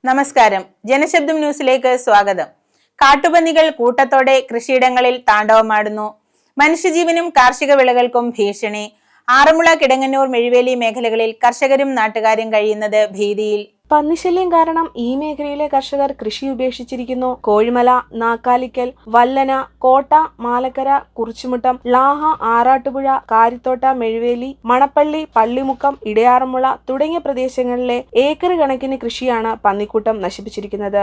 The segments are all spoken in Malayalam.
നമസ്കാരം. ജനശബ്ദം ന്യൂസിലേക്ക് സ്വാഗതം. കാട്ടുപന്നികൾ കൂട്ടത്തോടെ കൃഷിയിടങ്ങളിൽ താണ്ഡവമാടുന്നു. മനുഷ്യജീവനും കാർഷിക വിളകൾക്കും ഭീഷണി. ആറന്മുള, കിടങ്ങന്നൂർ, മെഴുവേലി മേഖലകളിൽ കർഷകരും നാട്ടുകാരും കഴിയുന്നത് ഭീതിയിൽ. പന്നിശല്യം കാരണം ഈ മേഖലയിലെ കർഷകർ കൃഷി ഉപേക്ഷിച്ചിരിക്കുന്നു. കോഴിമല, നാക്കാലിക്കൽ, വല്ലന, കോട്ട, മാലക്കര, കുറിച്ചുമുട്ടം, ലാഹ, ആറാട്ടുപുഴ, കാരിത്തോട്ട, മെഴുവേലി, മണപ്പള്ളി, പള്ളിമുക്കം, ഇടയാറന്മുള തുടങ്ങിയ പ്രദേശങ്ങളിലെ ഏക്കർ കണക്കിന് കൃഷിയാണ് പന്നിക്കൂട്ടം നശിപ്പിച്ചിരിക്കുന്നത്.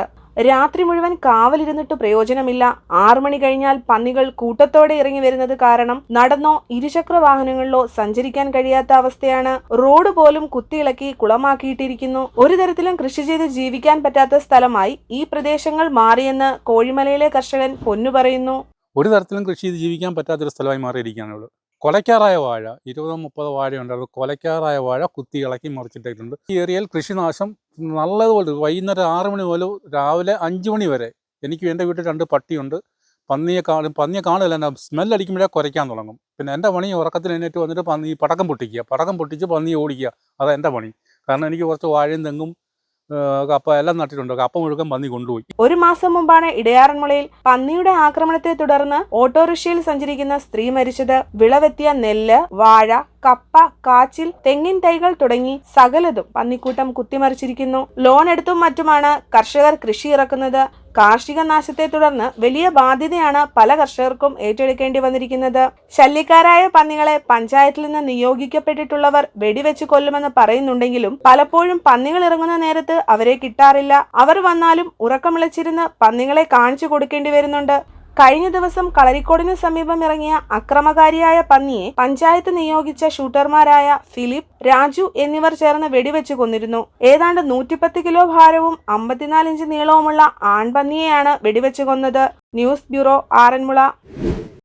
രാത്രി മുഴുവൻ കാവലിരുന്നിട്ട് പ്രയോജനമില്ല. 6 മണി കഴിഞ്ഞാൽ പന്നികൾ കൂട്ടത്തോടെ ഇറങ്ങി വരുന്നത് കാരണം നടന്നോ ഇരുചക്ര വാഹനങ്ങളിലോ സഞ്ചരിക്കാൻ കഴിയാത്ത അവസ്ഥയാണ്. റോഡ് പോലും കുത്തിയിളക്കി കുളമാക്കിയിട്ടിരിക്കുന്നു. ഒരു തരത്തിലും കൃഷി ചെയ്ത് ജീവിക്കാൻ പറ്റാത്ത സ്ഥലമായി ഈ പ്രദേശങ്ങൾ മാറിയെന്ന് കോഴിമലയിലെ കർഷകൻ പൊന്നു പറയുന്നു. ഒരു തരത്തിലും കൃഷി ചെയ്ത് ജീവിക്കാൻ പറ്റാത്തൊരു സ്ഥലമായി മാറിയിരിക്കുകയാണുള്ളത്. കൊലയ്ക്കാറായ വാഴ 20-30 വാഴയുണ്ടായിരുന്നു. കൊലയ്ക്കാറായ വാഴ കുത്തി ഇളക്കി മറിച്ചിട്ടിട്ടുണ്ട്. ഈ ഏരിയയിൽ കൃഷിനാശം നല്ലതുപോലെ വൈകുന്നേരം 6 മണി മുതൽ രാവിലെ 5 മണി വരെ. എനിക്ക് എൻ്റെ വീട്ടിൽ 2 പട്ടിയുണ്ട്. പന്നിയെ കാണില്ല, സ്മെല്ലടിക്കുമ്പോഴേ കുരയ്ക്കാൻ തുടങ്ങും. പിന്നെ എൻ്റെ പണി ഉറക്കത്തിൽ എഴുന്നേറ്റ് വന്നിട്ട് പടക്കം പൊട്ടിച്ച് പന്നിയെ ഓടിക്കുക. അതാണ് എൻ്റെ പണി. കാരണം എനിക്ക് കുറച്ച് വാഴയും തെങ്ങും കപ്പ എല്ലാം നട്ടിട്ടുണ്ട്. കപ്പ മുഴുവൻ പന്നി കൊണ്ടുപോയി. 1 മാസം മുമ്പാണ് ഇടയാറന്മുളയിൽ പന്നിയുടെ ആക്രമണത്തെ തുടർന്ന് ഓട്ടോറിക്ഷയിൽ സഞ്ചരിക്കുന്ന സ്ത്രീ മരിച്ചത്. വിളവെത്തിയ നെല്ല്, വാഴ, കപ്പ, കാച്ചിൽ, തെങ്ങിൻ തൈകൾ തുടങ്ങി സകലതും പന്നിക്കൂട്ടം കുത്തിമറിച്ചിരിക്കുന്നു. ലോൺ എടുത്തും മറ്റുമാണ് കർഷകർ കൃഷി ഇറക്കുന്നത്. കാർഷിക നാശത്തെ തുടർന്ന് വലിയ ബാധ്യതയാണ് പല കർഷകർക്കും ഏറ്റെടുക്കേണ്ടി വന്നിരിക്കുന്നത്. ശല്യക്കാരായ പന്നികളെ പഞ്ചായത്തിൽ നിന്ന് നിയോഗിക്കപ്പെട്ടിട്ടുള്ളവർ വെടിവെച്ച് കൊല്ലുമെന്ന് പറയുന്നുണ്ടെങ്കിലും പലപ്പോഴും പന്നികൾ ഇറങ്ങുന്ന നേരത്ത് അവരെ കിട്ടാറില്ല. അവർ വന്നാലും ഉറക്കമിളച്ചിരുന്ന് പന്നികളെ കാണിച്ചു കൊടുക്കേണ്ടി വരുന്നുണ്ട്. കഴിഞ്ഞ ദിവസം കളരിക്കോടിന് സമീപം ഇറങ്ങിയ അക്രമകാരിയായ പന്നിയെ പഞ്ചായത്ത് നിയോഗിച്ച ഷൂട്ടർമാരായ ഫിലിപ്പ്, രാജു എന്നിവർ ചേർന്ന് വെടിവെച്ച് കൊന്നിരുന്നു. ഏതാണ്ട് 110 കിലോ ഭാരവും 54 ഇഞ്ച് നീളവുമുള്ള ആൺപന്നിയെയാണ് വെടിവെച്ച് കൊന്നത്. News bureau, Aranmula.